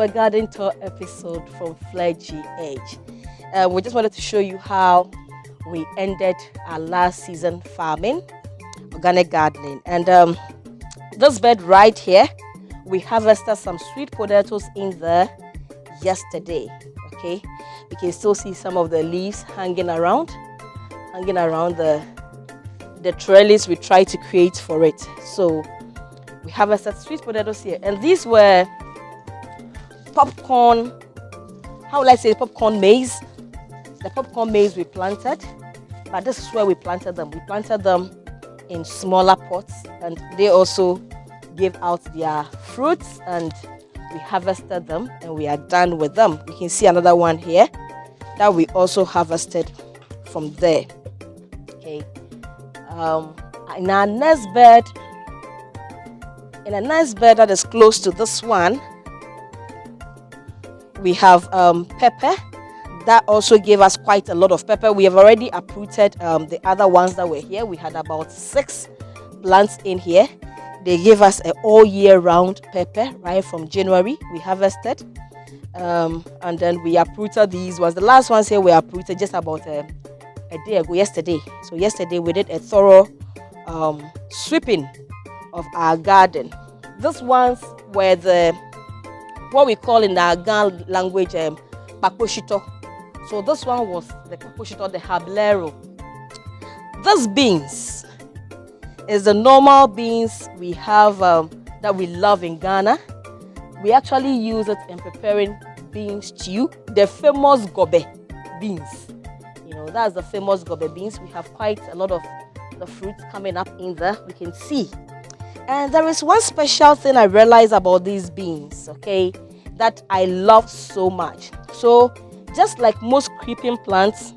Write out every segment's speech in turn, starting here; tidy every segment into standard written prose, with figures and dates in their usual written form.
another garden tour episode from Flair GH. We just wanted to show you how we ended our last season farming, organic gardening. And this bed right here, we harvested some sweet potatoes in there yesterday. Okay, you can still see some of the leaves hanging around the trellis we tried to create for it. So we harvested sweet potatoes here, and these were popcorn, how will I say, popcorn maize. The popcorn maize we planted, but this is where we planted them. We planted them in smaller pots, and they also gave out their fruits, and we harvested them, and we are done with them. You can see another one here that we also harvested from there. Okay, in a nice bed that is close to this one, we have pepper. That also gave us quite a lot of pepper. We have already uprooted the other ones that were here. We had about 6 plants in here. They gave us an all year round pepper right from January. We harvested, and then we uprooted these ones. The last ones here we uprooted just about a day ago, yesterday. So yesterday we did a thorough sweeping of our garden. These ones were what we call in our Ghana language pakoshito. So this one was the pakoshito, the habanero. These beans is the normal beans we have that we love in Ghana. We actually use it in preparing bean stew, the famous gobe beans. You know, that's the famous gobe beans. We have quite a lot of the fruits coming up in there, we can see. And there is one special thing I realized about these beans, okay, that I love so much. So just like most creeping plants,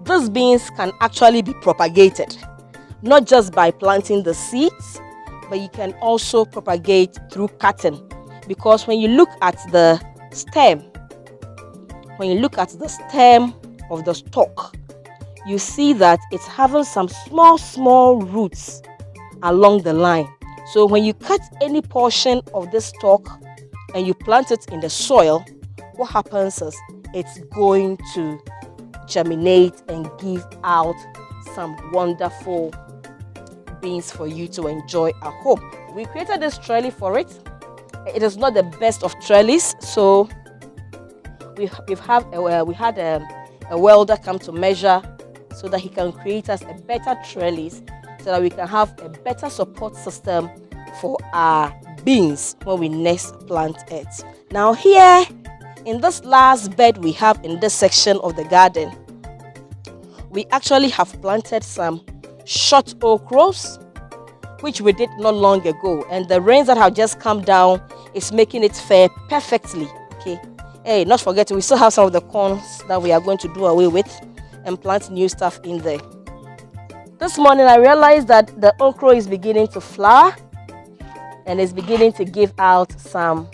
these beans can actually be propagated, not just by planting the seeds, but you can also propagate through cutting. Because when you look at the stem, of the stalk, you see that it's having some small roots along the line. So when you cut any portion of this stalk and you plant it in the soil, what happens is it's going to germinate and give out some wonderful beans for you to enjoy at home. We created this trellis for it. It is not the best of trellis, so we had a welder come to measure so that he can create us a better trellis, so that we can have a better support system for our beans when we next plant it. Now here in this last bed we have in this section of the garden, we actually have planted some short okras, which we did not long ago, and the rains that have just come down is making it fare perfectly. Okay, hey, not forgetting we still have some of the corns that we are going to do away with and plant new stuff in there. This morning I realized that the okra is beginning to flower and is beginning to give out some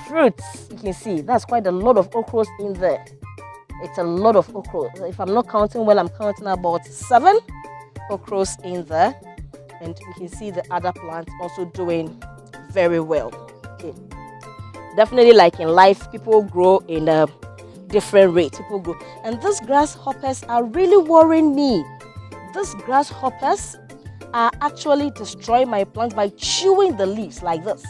fruits. You can see that's quite a lot of okras in there. It's a lot of okras. If I'm not counting well, I'm counting about 7 okras in there. And you can see the other plants also doing very well. Okay. Definitely, like in life, people grow in a different rate. People grow. And these grasshoppers are really worrying me. These grasshoppers are actually destroying my plants by chewing the leaves like this.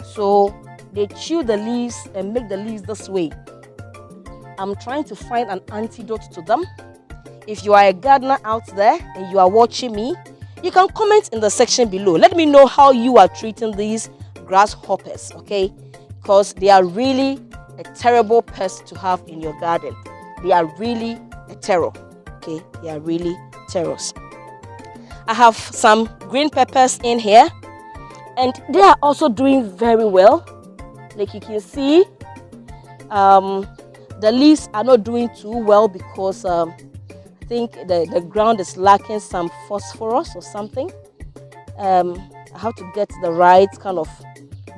So they chew the leaves and make the leaves this way. I'm trying to find an antidote to them. If you are a gardener out there and you are watching me, you can comment in the section below. Let me know how you are treating these grasshoppers, okay? Because they are really a terrible pest to have in your garden. They are really a terror, okay? They are really terrors. I have some green peppers in here, and they are also doing very well. Like you can see, the leaves are not doing too well because I think the ground is lacking some phosphorus or something. I have to get the right kind of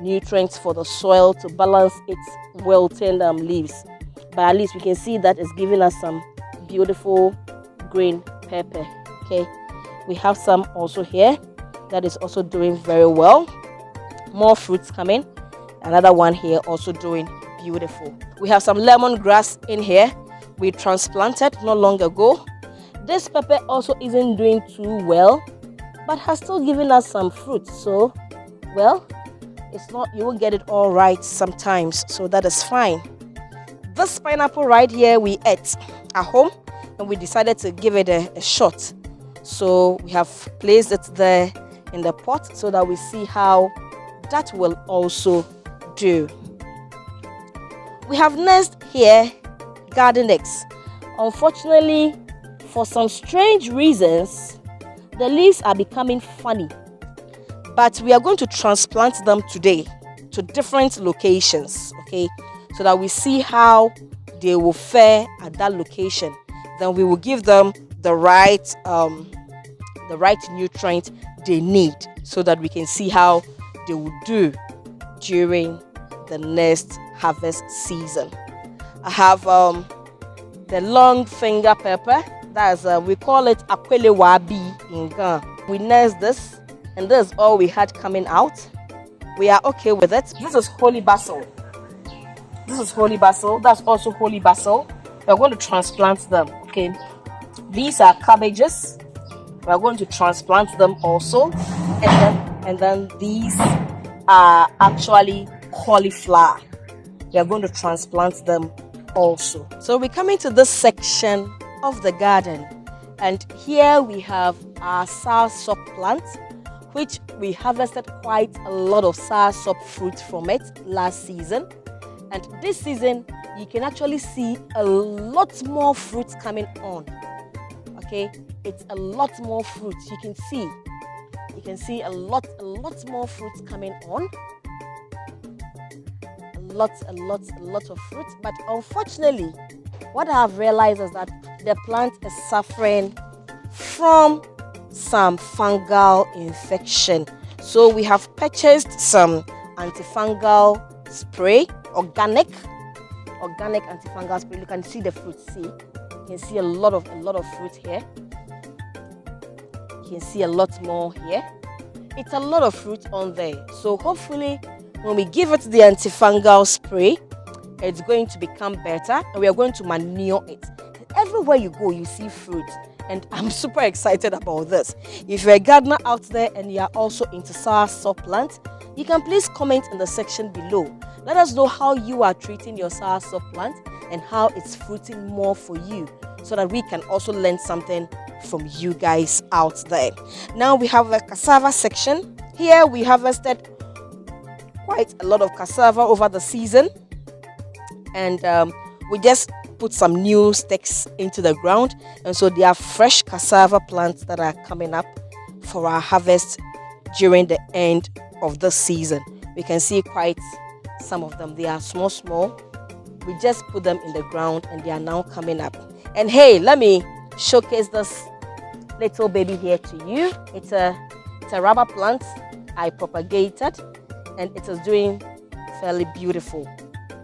nutrients for the soil to balance its wilting leaves. But at least we can see that it's giving us some beautiful green pepper. Okay, we have some also here that is also doing very well. More fruits coming. Another one here also doing beautiful. We have some lemongrass in here. We transplanted not long ago. This pepper also isn't doing too well, but has still given us some fruit. So, well, it's not, you will get it all right sometimes, so that is fine. This pineapple right here we ate at home, and we decided to give it a shot. So we have placed it there in the pot so that we see how that will also do. We have next here garden eggs. Unfortunately, for some strange reasons, the leaves are becoming funny, but we are going to transplant them today to different locations, okay, so that we see how they will fare at that location. Then we will give them the right nutrient they need, so that we can see how they will do during the next harvest season. I have the long finger pepper. That's we call it akwelewabi in Ghana. We nurse this, and this is all we had coming out. We are okay with it. This is holy basil. This is holy basil. That's also holy basil. We're going to transplant them. Okay. These are cabbages. We're going to transplant them also, and then these are actually cauliflower. We are going to transplant them also. So we're coming to this section of the garden, and here we have our soursop plant, which we harvested quite a lot of soursop fruit from it last season, and this season you can actually see a lot more fruit coming on. Okay, it's a lot more fruit. You can see a lot more fruit coming on. A lot of fruit. But unfortunately, what I have realized is that the plant is suffering from some fungal infection. So we have purchased some antifungal spray, organic antifungal spray. You can see the fruit. See, you can see a lot of fruit here. You can see a lot more here. It's a lot of fruit on there. So hopefully, when we give it the antifungal spray, it's going to become better, and we are going to manure it. Everywhere you go, you see fruit, and I'm super excited about this. If you're a gardener out there and you are also into soursop plant, you can please comment in the section below. Let us know how you are treating your soursop plant and how it's fruiting more for you, so that we can also learn something from you guys out there. Now we have a cassava section. Here we harvested quite a lot of cassava over the season, and we just put some new sticks into the ground, and so there are fresh cassava plants that are coming up for our harvest during the end of the season. We can see quite some of them. They are small. We just put them in the ground, and they are now coming up. And hey, let me showcase this little baby here to you. It's a rubber plant I propagated, and it is doing fairly beautiful.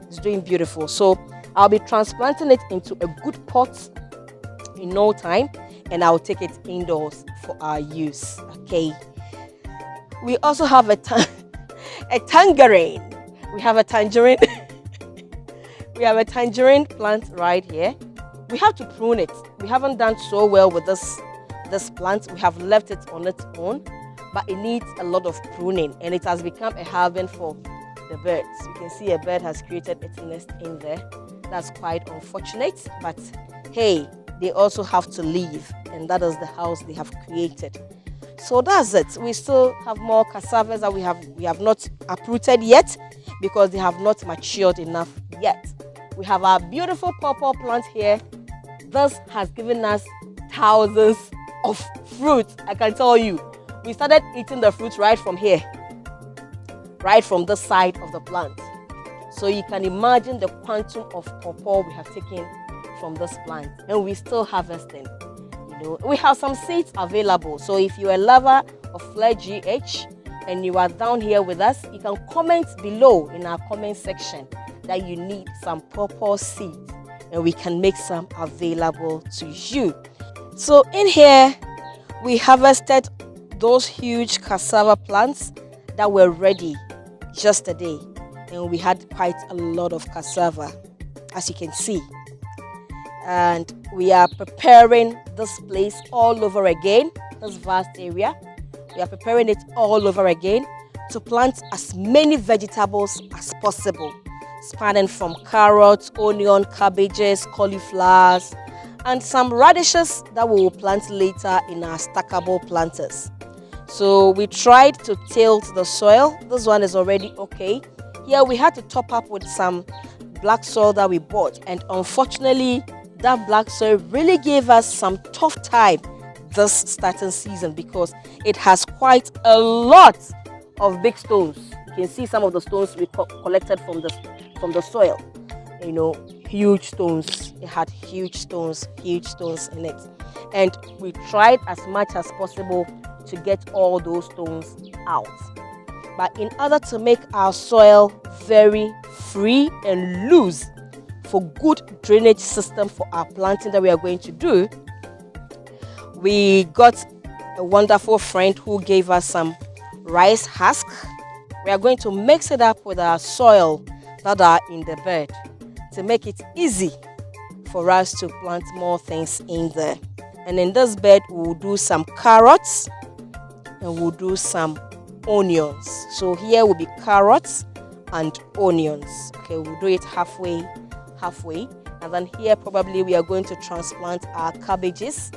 It's doing beautiful. So I'll be transplanting it into a good pot in no time, and I'll take it indoors for our use. Okay. We also have a tangerine. We have a tangerine. We have a tangerine plant right here. We have to prune it. We haven't done so well with this plant. We have left it on its own, but it needs a lot of pruning, and it has become a haven for the birds. You can see a bird has created its nest in there. That's quite unfortunate, but hey, they also have to leave, and that is the house they have created. So that's it. We still have more cassavas that we have not uprooted yet, because they have not matured enough yet. We have our beautiful pawpaw plant here. This has given us thousands of fruit. I can tell you, we started eating the fruit right from here, right from this side of the plant. So you can imagine the quantum of pawpaw we have taken from this plant, and we're still harvesting. We have some seeds available. So if you're a lover of Flare GH and you are down here with us, you can comment below in our comment section that you need some pawpaw seeds, and we can make some available to you. So in here, we harvested those huge cassava plants that were ready yesterday. and we had quite a lot of cassava, as you can see. And we are preparing this place all over again, this vast area. We are preparing it all over again to plant as many vegetables as possible, spanning from carrots, onion, cabbages, cauliflowers, and some radishes that we will plant later in our stackable planters. So we tried to tilt the soil. This one is already okay. Here we had to top up with some black soil that we bought, and unfortunately that black soil really gave us some tough time this starting season because it has quite a lot of big stones. You can see some of the stones we collected from the soil. You know, huge stones. It had huge stones in it, and we tried as much as possible to get all those stones out. But in order to make our soil very free and loose for good drainage system for our planting that we are going to do, we got a wonderful friend who gave us some rice husk. We are going to mix it up with our soil that are in the bed to make it easy for us to plant more things in there. And in this bed we'll do some carrots and we'll do some onions. So here will be carrots and onions. Okay, we'll do it halfway, and then here probably we are going to transplant our cabbages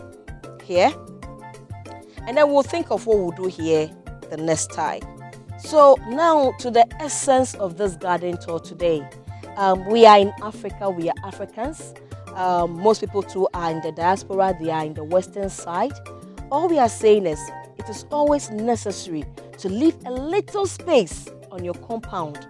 here, and then we'll think of what we'll do here the next time. So now to the essence of this garden tour today. We are in Africa, we are Africans. Most people too are in the diaspora, they are in the western side. All we are saying is it is always necessary to leave a little space on your compound.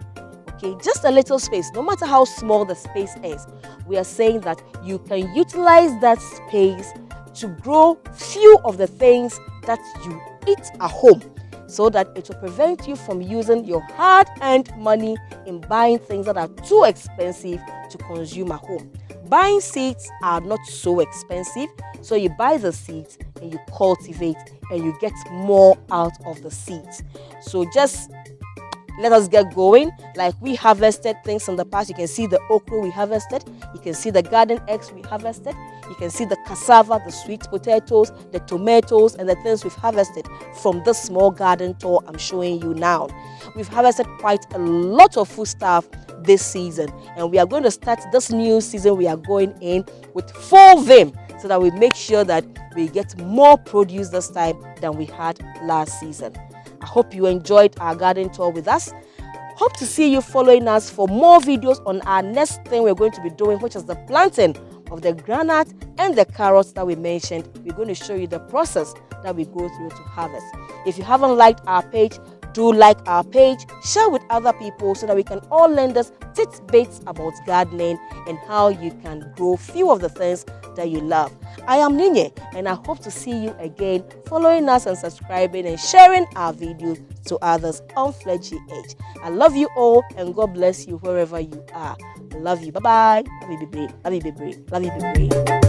Okay, just a little space, no matter how small the space is. We are saying that you can utilize that space to grow few of the things that you eat at home, so that it will prevent you from using your hard-earned money in buying things that are too expensive to consume at home. Buying seeds are not so expensive, so you buy the seeds and you cultivate and you get more out of the seeds. So just let us get going. Like we harvested things in the past. You can see the okra we harvested. You can see the garden eggs we harvested. You can see the cassava, the sweet potatoes, the tomatoes, and the things we've harvested from this small garden tour I'm showing you now. We've harvested quite a lot of food stuff this season, and we are going to start this new season. We are going in with full vim so that we make sure that we get more produce this time than we had last season. I hope you enjoyed our garden tour with us. Hope to see you following us for more videos on our next thing we're going to be doing, which is the planting of the granite and the carrots that we mentioned. We're going to show you the process that we go through to harvest. If you haven't liked our page, do like our page, share with other people so that we can all learn this tidbits about gardening and how you can grow few of the things that you love. I am Ninye, and I hope to see you again following us and subscribing and sharing our videos to others on Fledgy Age. I love you all, and God bless you wherever you are. I love you. Bye-bye. Love you, baby. Love you, baby. Love you, baby.